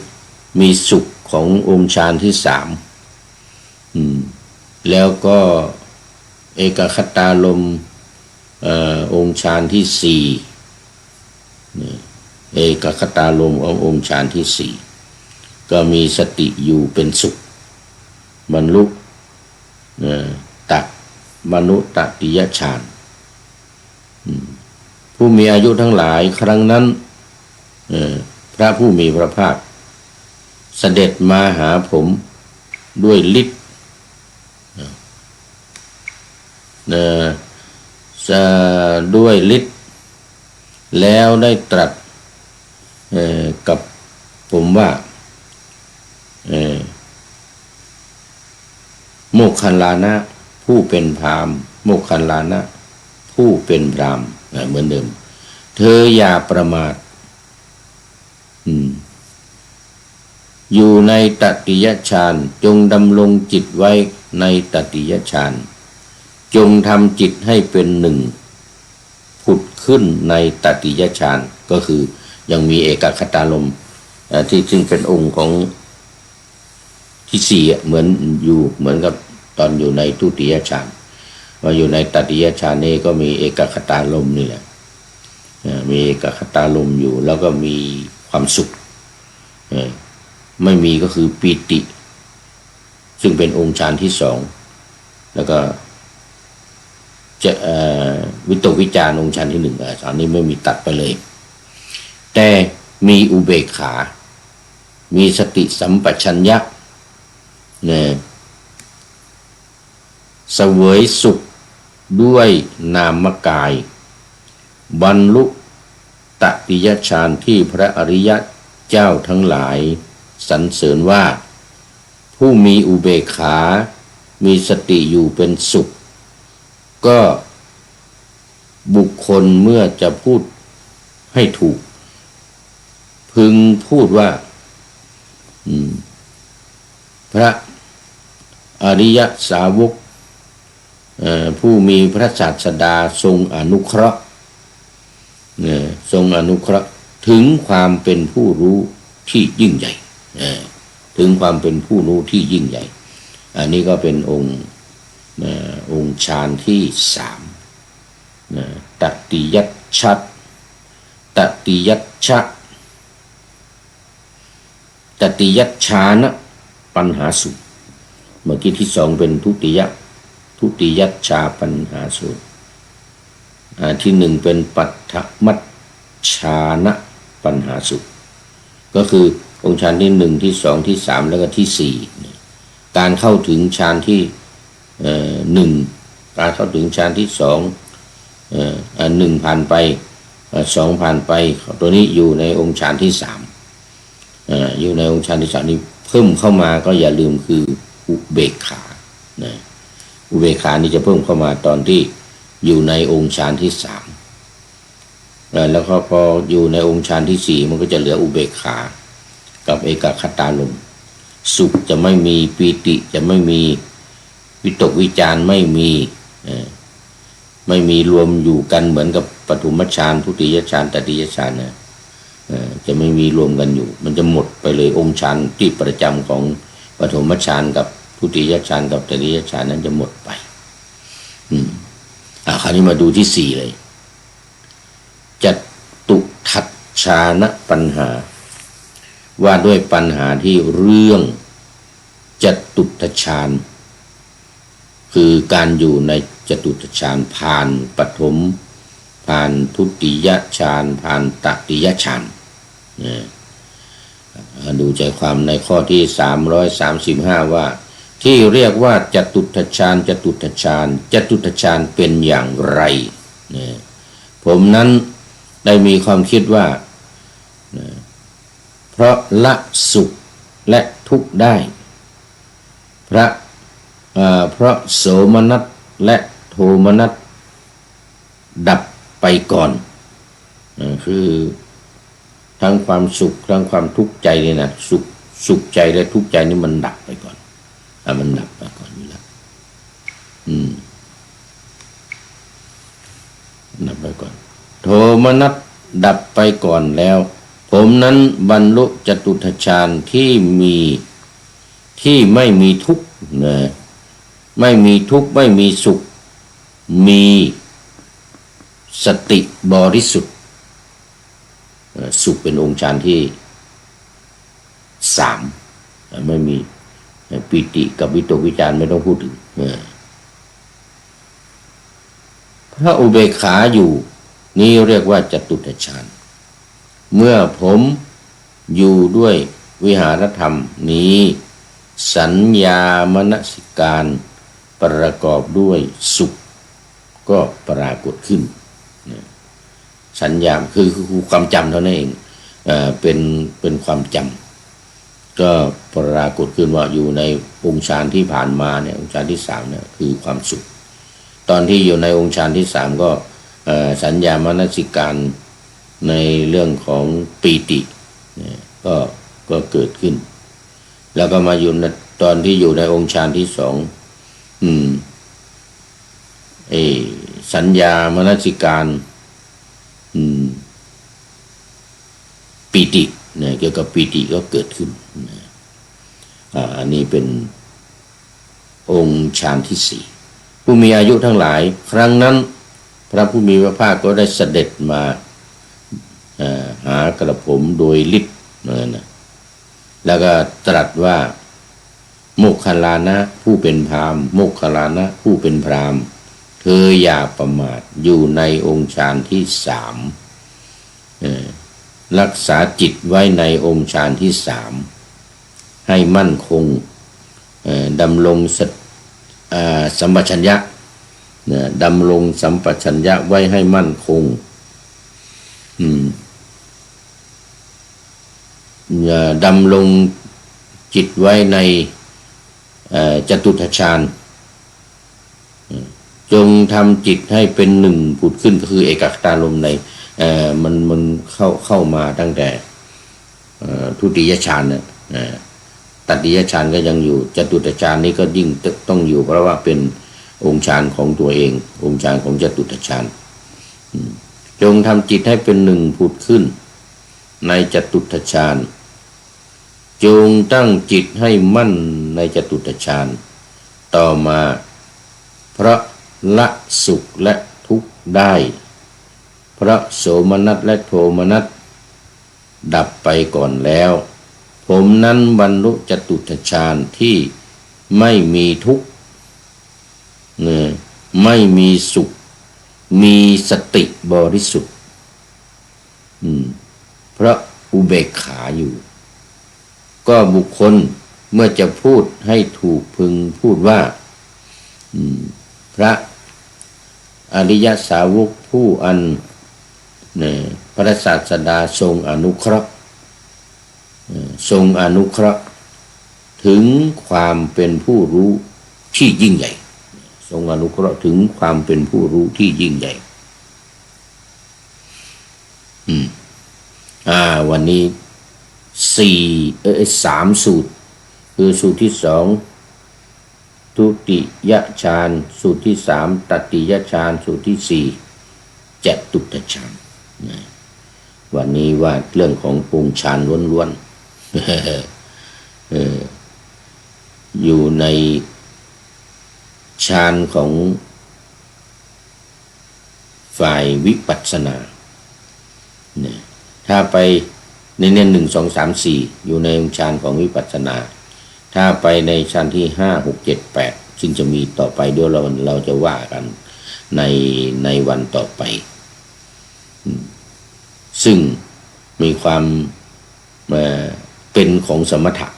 มีสุขขององค์ฌานที่สามแล้วก็เอกคตารมณ์องค์ฌานที่สี่เอกคตารมณ์ขององค์ฌานที่สี่ก็มีสติอยู่เป็นสุขบรรลุบรรลุตติยฌานผู้มีอายุทั้งหลายครั้งนั้นพระผู้มีพระภาคเสด็จมาหาผมด้วยฤทธิ์ด้วยฤทธิ์แล้วได้ตรัสกับผมว่าโมคคัลลานะผู้เป็นพราหมณ์โมคคัลลานะผู้เป็นพราหมณ์เหมือนเดิมเธออย่าประมาทอยู่ในตติยฌานจงดำรงจิตไว้ในตติยฌานจงทำจิตให้เป็นหนึ่งผุดขึ้นในตติยฌานก็คือยังมีเอกคตารมณ์ที่ซึ่งเป็นองค์ของที่สี่เหมือนกับตอนอยู่ในทุติยฌานมาอยู่ในตติยฌานนี้ก็มีเอกคตารมณ์นี่แหละมีเอกคตารมณ์อยู่แล้วก็มีความสุขไม่มีก็คือปีติซึ่งเป็นองค์ฌานที่สองแล้วก็จะวิตกวิจารองค์ฌานที่หนึ่งตอนนี้ไม่มีตัดไปเลยแต่มีอุเบกขามีสติสัมปชัญญะเสวยสุขด้วยนามกายบรรลุตติยฌานที่พระอริยเจ้าทั้งหลายสรรเสริญว่าผู้มีอุเบกขามีสติอยู่เป็นสุขก็บุคคลเมื่อจะพูดให้ถูกพึงพูดว่าพระอริยสาวกผู้มีพระศาสดาทรงอนุเคราะห์ ทรงอนุเคราะห์ถึงความเป็นผู้รู้ที่ยิ่งใหญ่ถึงความเป็นผู้รู้ที่ยิ่งใหญ่อันนี้ก็เป็นองค์ฌานที่สามตติยัชชะตติยัชชะตติยัชฌานปัญหาสูตรเมื่อกี้ที่สองเป็นทุติยัชฌาปัญหาสูตรที่หนึ่งเป็นปัฏฐมัชฌานปัญหาสูตรก็คือองค์ฌานที่หนึ่งที่สองที่สามแล้วก็ที่สี่การเข้าถึงฌานที่หนึ่งการเข้าถึงฌานที่สองหนึ่งผ่านไปสองผ่านไปตัวนี้อยู่ในองค์ฌานที่สามอยู่ในองค์ฌานที่สามนี้เพิ่มเข้ามาก็อย่าลืมคืออุเบกขาอุเบกขานี่จะเพิ่มเข้ามาตอนที่อยู่ในองค์ฌานที่สามแล้วก็พออยู่ในองค์ฌานที่สี่มันก็จะเหลืออุเบกขากับเอกคตารมณ์สุขจะไม่มีปีติจะไม่มีวิตกวิจารไม่มีรวมอยู่กันเหมือนกับปฐมฌานทุติยฌานตติยฌานจะไม่มีรวมกันอยู่มันจะหมดไปเลยองค์ฌานที่ประจำของปฐมฌานกับทุติยฌานกับตติยฌานนั้นจะหมดไปคราวนี้มาดูที่สี่เลยจตุทัชฌานปัญหาว่าด้วยปัญหาที่เรื่องจตุตฌานคือการอยู่ในจตุตฌานผ่านปฐมผ่านทุติยฌานผ่านตติยฌานดูใจความในข้อที่335ว่าที่เรียกว่าจตุตฌานจตุตฌานเป็นอย่างไรผมนั้นได้มีความคิดว่าเพราะละสุขและทุกข์ได้เพราะโสมนัสและโทมนัสดับไปก่อนคือทั้งความสุขทั้งความทุกข์ใจนี่นะสุขใจและทุกข์ใจนี่มันดับไปก่อนมันดับไปก่อนอยู่แล้วดับไปก่อนโทมนัสดับไปก่อนแล้วผมนั้นบรรลุจตุตฌานที่ไม่มีทุกข์ไม่มีทุกข์ไม่มีสุขมีสติบริสุทธิ์สุขเป็นองค์ฌานที่สามไม่มีปิติกับวิตกวิจารไม่ต้องพูดถึงพระอุเบกขาอยู่นี้เรียกว่าจตุตฌานเมื่อผมอยู่ด้วยวิหารธรรมนี้สัญญามนสิการประกอบด้วยสุขก็ปรากฏขึ้นสัญญาคือความจำเท่านั้นเองเป็นความจำก็ปรากฏขึ้นว่าอยู่ในองค์ฌานที่ผ่านมาเนี่ยองค์ฌานที่สามเนี่ยคือความสุขตอนที่อยู่ในองค์ฌานที่สามก็สัญญามนสิการในเรื่องของปีติก็เกิดขึ้นแล้วก็มาอยู่ตอนที่อยู่ในองค์ฌานที่สองสัญญามนสิการปีติเกี่ยวกับปีติก็เกิดขึ้นอันนี้เป็นองค์ฌานที่สี่ผู้มีอายุทั้งหลายครั้งนั้นพระผู้มีพระภาคก็ได้เสด็จมาหากระผมโดยฤทธิ์แล้วก็ตรัสว่าโมคคัลลานะผู้เป็นพราหมณ์โมคคัลลานะผู้เป็นพราหมณ์เธออย่าประมาทอยู่ในองค์ฌานที่สามรักษาจิตไว้ในองค์ฌานที่สามให้มั่นคงดำรงสัมปชัญญะดำรงสัมปชัญญะไว้ให้มั่นคงดำรงจิตไว้ในจตุตฌานจงทำจิตให้เป็นหนึ่งผุดขึ้นก็คือเอกคตารมณ์ในมันเข้ามาตั้งแต่ทุติยฌานเนี่ยตติยฌานก็ยังอยู่จตุตฌานนี้ก็ยิ่งต้องอยู่เพราะว่าเป็นองค์ฌานของตัวเององค์ฌานของจตุตฌาน จงทำจิตให้เป็นหนึ่งผุดขึ้นในจตุตถฌานจงตั้งจิตให้มั่นในจตุตถฌานต่อมาเพราะละสุขและทุกข์ได้เพราะโสมนัสและโทมนัสดับไปก่อนแล้วผมนั้นบรรลุจตุตถฌานที่ไม่มีทุกข์ไม่มีสุขมีสติบริสุทธิ์เพราะอุเบกขาอยู่ก็บุคคลเมื่อจะพูดให้ถูกพึงพูดว่าพระอริยสาวกผู้อันพระศาสดาทรงอนุเคราะห์ถึงความเป็นผู้รู้ที่ยิ่งใหญ่ทรงอนุเคราะห์ถึงความเป็นผู้รู้ที่ยิ่งใหญ่วันนี้3สูตรคือสูตรที่2ทุติยฌานสูตรที่3ตติยฌานสูตรที่4จตุตถฌานวันนี้ว่าเรื่องขององค์ฌานล้วนๆอยู่ในฌานของฝ่ายวิปัสสนาถ้าไปใน1 2 3 4อยู่ในฌานของวิปัสสนาถ้าไปในฌานที่5 6 7 8ซึ่งจะมีต่อไปเดี๋ยวเราจะว่ากันในวันต่อไปซึ่งมีความเป็นของสมถะ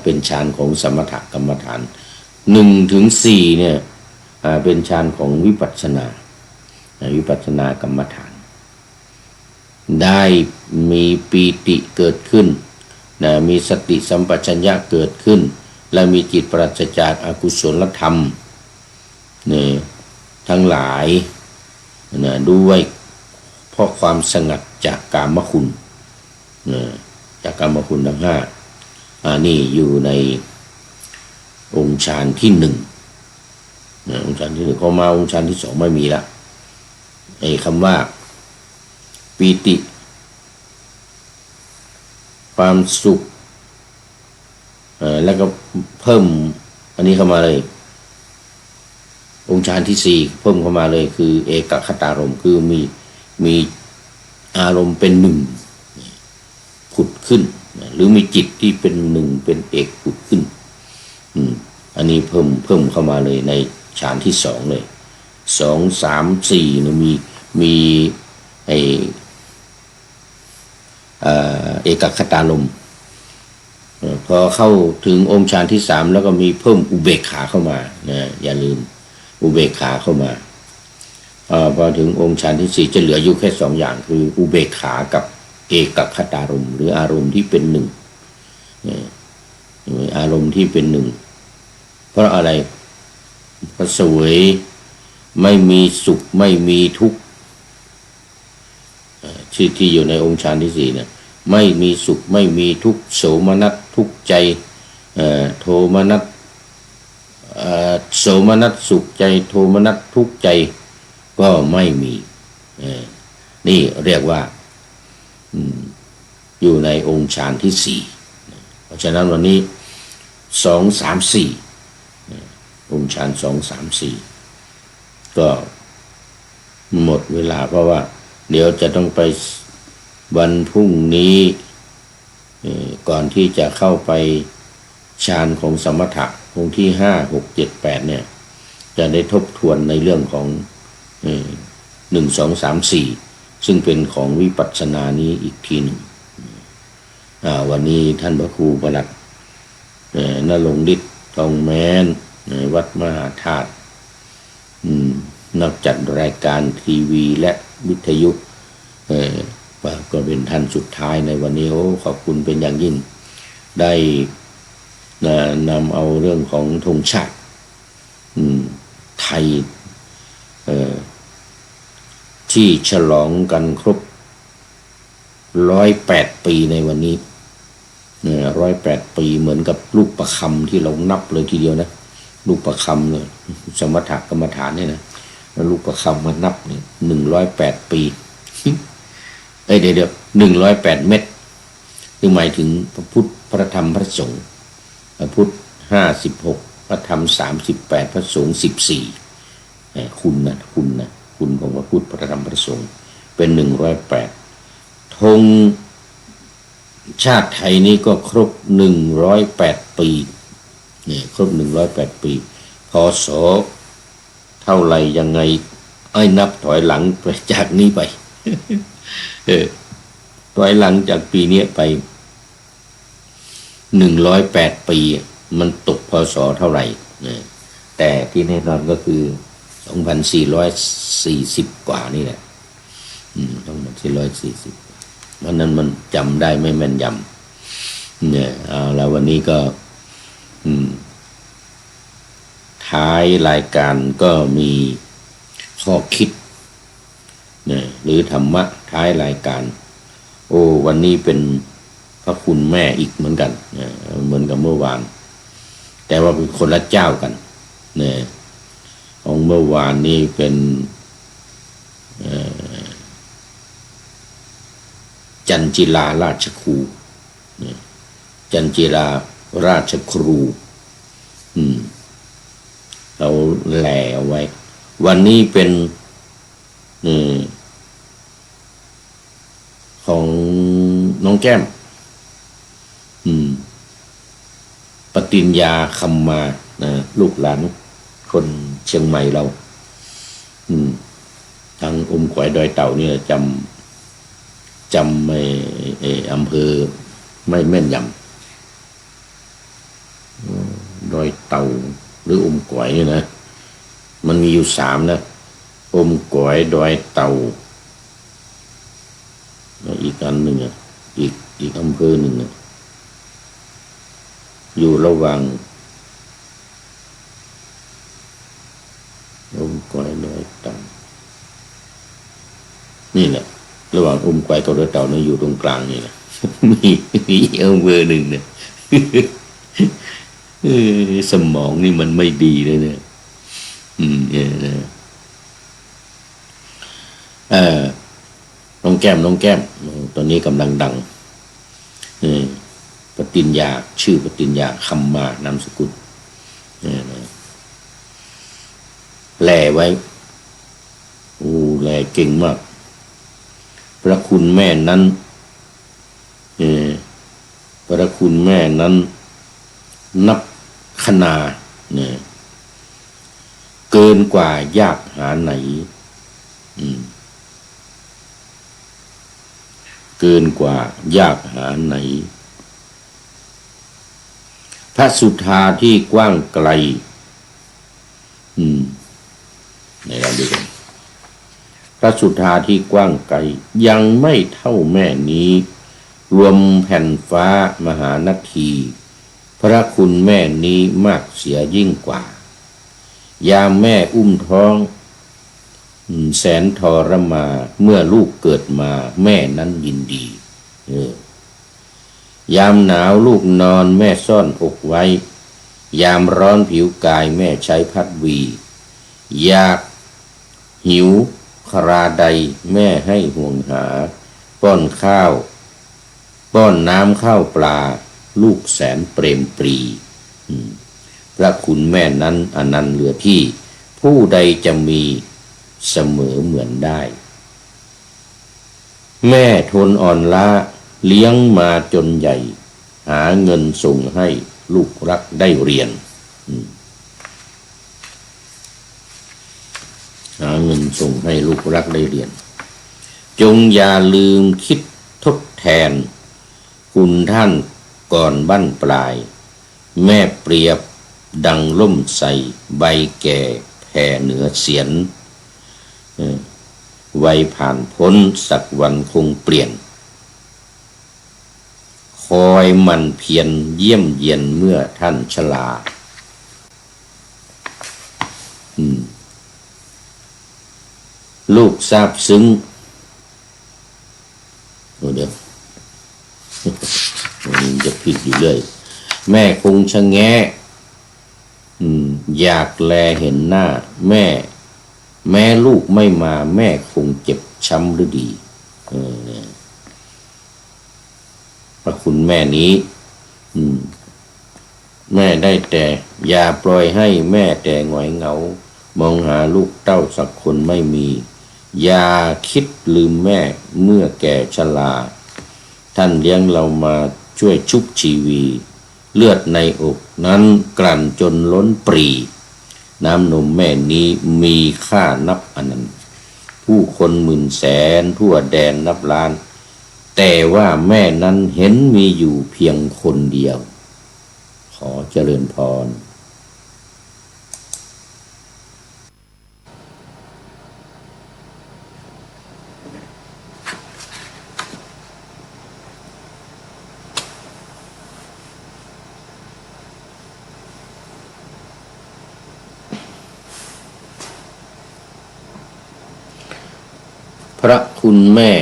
เป็นฌานของสมถกรรมฐาน1 ถึง 4เนี่ยเป็นฌานของวิปัสสนากรรมฐานได้มีปีติเกิดขึ้นมีสติสัมปชัญญะเกิดขึ้นและมีจิตปราศจากอกุศลธรรมทั้งหลายด้วยเพราะความสงัดจากกามคุณจากกามคุณทั้ง5นี่อยู่ในองค์ฌานที่1องค์ฌานที่1พอมาองค์ฌานที่2ไม่มีละคำว่าปีติความสุขแล้วก็เพิ่มอันนี้เข้ามาเลยองค์ฌานที่4เพิ่มเข้ามาเลยคือเอกคตารมณ์คือมีอารมณ์เป็นหนึ่งผุดขึ้นหรือมีจิตที่เป็นหนึ่งเป็นเอกผุดขึ้นอันนี้เพิ่มเข้ามาเลยในฌานที่2เลย2 3 4เนี่ยมีเอกคตารมณ์พอเข้าถึงองค์ฌานที่3แล้วก็มีเพิ่มอุเบกขาเข้ามาอย่าลืมอุเบกขาเข้ามาพอถึงองค์ฌานที่4จะเหลืออยู่แค่2อย่างคืออุเบกขากับเอกคตารมณ์หรืออารมณ์ที่เป็นหนึ่งอารมณ์ที่เป็นหนึ่งเพราะอะไรเพราะเสวยไม่มีสุขไม่มีทุกข์ที่อยู่ในองค์ฌานที่4เนี่ยไม่มีสุขไม่มีทุกข์โสมนัสทุกข์ใจโทมนัสโสมนัสสุขใจโทมนัสทุกข์ใจก็ไม่มีนี่เรียกว่าอยู่ในองค์ฌานที่4เพราะฉะนั้นวันนี้2 3 4องค์ฌาน2 3 4ก็หมดเวลาเพราะว่าเดี๋ยวจะต้องไปวันพรุ่งนี้ก่อนที่จะเข้าไปฌานของสมถะองค์ที่5 6 7 8เนี่ยจะได้ทบทวนในเรื่องของ1 2 3 4ซึ่งเป็นของวิปัสสนานี้อีกทีหนึ่งวันนี้ท่านพระครูประหลัดณรงค์ฤทธิ์ทองแม้นวัดมหาธาตุนักจัดรายการทีวีและวิทยุก็เป็นท่านสุดท้ายในวันนี้ขอบคุณเป็นอย่างยิ่งได้นำเอาเรื่องของธงชาติไทยที่ฉลองกันครบ108 ปีในวันนี้108 ปีเหมือนกับลูกประคำที่เรานับเลยทีเดียวนะลูกประคำเลยสมถกรรมฐานเนี่ยนะ แล้วลูกประคำมานับนี่108 ปีเดี๋ยว108 เม็ดคือหมายถึงพระพุทธพระธรรมพระสงฆ์พระพุทธ56พระธรรม38พระสงฆ์14คุณของพระพุทธพระธรรมพระสงฆ์เป็น108ธงชาติไทยนี้ก็ครบ108 ปีเนี่ยครบ108 ปีพศเท่าไรยังไงนับถอยหลังไปจากนี้ไปถอยหลังจากปีนี้ไป108 ปีมันตกพศเท่าไหร่แต่ที่แน่นอนก็คือ2440 กว่านี่แหละ2440เพราะนั้นมันจำได้ไม่แม่นยำเนี่ยเอาแล้ววันนี้ก็ท้ายรายการก็มีข้อคิดเนี่ยหรือธรรมะท้ายรายการวันนี้เป็นพระคุณแม่อีกเหมือนกันเหมือนกับเมื่อวานแต่ว่าเป็นคนละเจ้ากันเนี่ยของเมื่อวานนี้เป็นจันจิลาราชครูจันจิลาราชครูเราแหล่เอาไว้วันนี้เป็นของน้องแก้มปฏิญญาคำมาลูกหลานคนเชียงใหม่เราทางแขวดอยเต่าเนี่ยจำไม่อำเภอไม่แม่นยำดอยเต่าหรือแขวเนี่ยนะมันมีอยู่3นะแขวดอยเต่าอีกอันหนึ่งอีกอำเภอหนึ่งอยู่ระหว่างแขวดอยเต่านี่แหละระหว่างแขวกับดอยเต่าเนี่ยอยู่ตรงกลางนี่แหละมีอำเภอหนึ่งเนี่ยสมองนี่มันไม่ดีเลยเนี่ยน้องแก้มตอนนี้กำลังดังปฏิญญาชื่อปฏิญญาคำมานามสกุลแลไว้แลเก่งมากพระคุณแม่นั้นพระคุณแม่นั้นนับขนาเกินกว่ายากหาไหนเกินกว่ายากหาไหนพระสุธาที่กว้างไกลในเราดูกันพระสุธาที่กว้างไกลยังไม่เท่าแม่นี้รวมแผ่นฟ้ามหานาทีพระคุณแม่นี้มากเสียยิ่งกว่ายามแม่อุ้มท้องแสนทรมาเมื่อลูกเกิดมาแม่นั้นยินดียามหนาวลูกนอนแม่ซ่อนอกไว้ยามร้อนผิวกายแม่ใช้พัดวีอยากหิวคราใดแม่ให้ห่วงหาป้อนข้าวป้อนน้ำข้าวปลาลูกแสนเปรมปรีพระคุณแม่นั้นอนันต์เหลือที่ผู้ใดจะมีเสมอเหมือนได้แม่ทนอ่อนล้าเลี้ยงมาจนใหญ่หาเงินส่งให้ลูกรักได้เรียนหาเงินส่งให้ลูกรักได้เรียนจงอย่าลืมคิดทดแทนคุณท่านก่อนบั้นปลายแม่เปรียบดังล่มใสใบแก่แผ่เหนือเสียนวัยผ่านพ้นสักวันคงเปลี่ยนคอยมันเพียรเยี่ยมเยียนเมื่อท่านชราลูกซาบซึ้งเดี๋ยวมันจะผิดอยู่เลยแม่คงชะแงะอยากแลเห็นหน้าแม่ แม้ลูกไม่มาแม่คงเจ็บช้ำหรือดีพระคุณแม่นี้แม่ได้แต่อย่าปล่อยให้แม่แต่หงอยเหงามองหาลูกเต้าสักคนไม่มีอย่าคิดลืมแม่เมื่อแก่ชราท่านเลี้ยงเรามาช่วยชุบชีวีเลือดในอกนั้นกลั่นจนล้นปรีน้ำนมแม่นี้มีค่านับอนันต์ผู้คนหมื่นแสนทั่วแดนนับล้านแต่ว่าแม่นั้นเห็นมีอยู่เพียงคนเดียวขอเจริญพรพระคุณแม่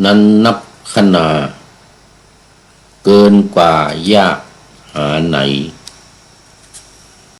นั้นนับขนาเกินกว่ายากหาไหน